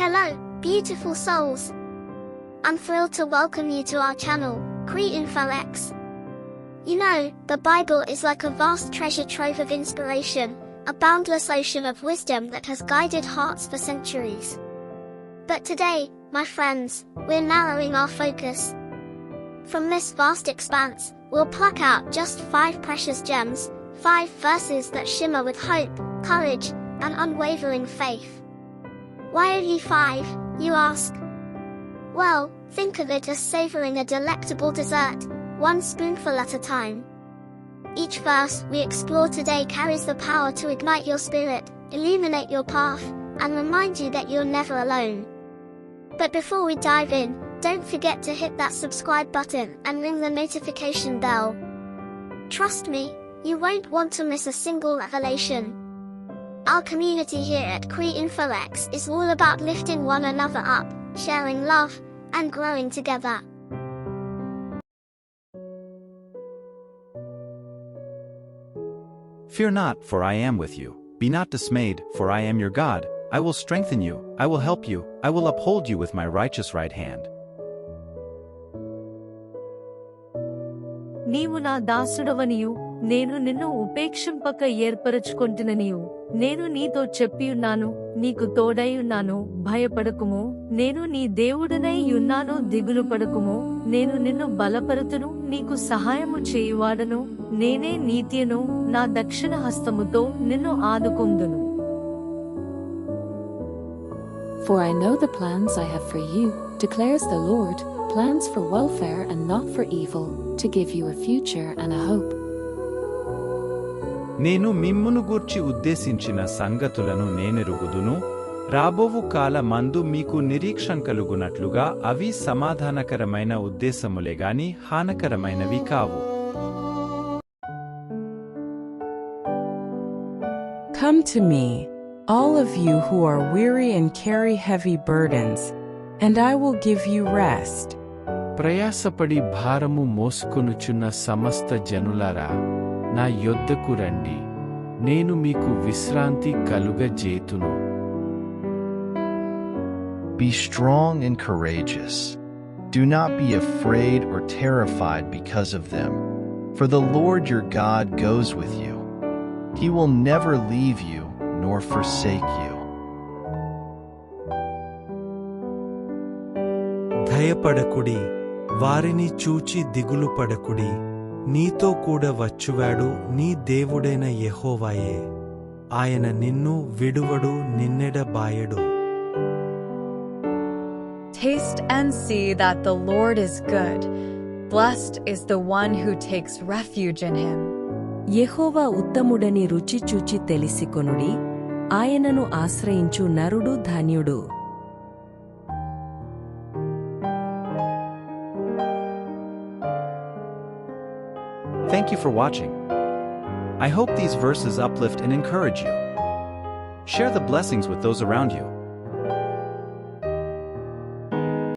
Hello, beautiful souls. I'm thrilled to welcome you to our channel, CreInfoX. You know, the Bible is like a vast treasure trove of inspiration, a boundless ocean of wisdom that has guided hearts for centuries. But today, my friends, we're narrowing our focus. From this vast expanse, we'll pluck out just 5 precious gems, 5 verses that shimmer with hope, courage, and unwavering faith. Why only 5, you ask? Well, think of it as savoring a delectable dessert, one spoonful at a time. Each verse we explore today carries the power to ignite your spirit, illuminate your path, and remind you that you're never alone. But before we dive in, don't forget to hit that subscribe button and ring the notification bell. Trust me, you won't want to miss a single revelation. Our community here at CreInfoX is all about lifting one another up, sharing love, and growing together. Fear not, for I am with you. Be not dismayed, for I am your God. I will strengthen you, I will help you, I will uphold you with my righteous right hand. నీవు నా దాసుడవనియు నేను నిన్ను ఉపేక్షింపక ఏర్పరచుకొంటిననియు నేను నీతో చెప్పియున్నాను, నీకు తోడైయున్నాను, భయపడకుము, నేను నీ దేవుడనై యున్నాను, దిగులు పడకుము, నేను నిన్ను బలపరుతును, నీకు సహాయము చేయువాడను, నేనే నీతియను, నా దక్షిణ హస్తముతో నిన్ను ఆదుకొందును. For I know the plans I have for you, declares the Lord, plans for welfare and not for evil, to give you a future and a hope. నేను మిమ్మును గూర్చి ఉద్దేశించిన సంగతులను నేనెరుగుదును, రాబోవు కాలమందు మీకు నిరీక్షణ కలుగునట్లుగా అవి సమాధానకరమైన ఉద్దేశములేగాని హానకరమైనవి కావు. Come to me, all of you who are weary and carry heavy burdens, and I will give you rest. ప్రయాసపడి భారము మోసుకొనుచున్న సమస్త జనులారా, నా యొద్దకు రండి, నేను మీకు విశ్రాంతి కలుగజేతును. Be strong and courageous. Do not be afraid or terrified because of them, for the Lord your God goes with you. He will never leave you nor forsake you. భయపడకుడి, వారిని చూచి దిగులు పడకుడి, నీతో కూడా వచ్చువాడు నీ దేవుడైన యెహోవాయే. ఆయన నిన్ను విడువడు, నిన్నెడబాయడు. Taste and see that the Lord is good. Blessed is the one who takes refuge in him. యెహోవా ఉత్తముడని రుచి చూచి తెలిసికొనుడి, ఆయనను ఆశ్రయించు నరుడు ధన్యుడు. Thank you for watching. I hope these verses uplift and encourage you. Share the blessings with those around you.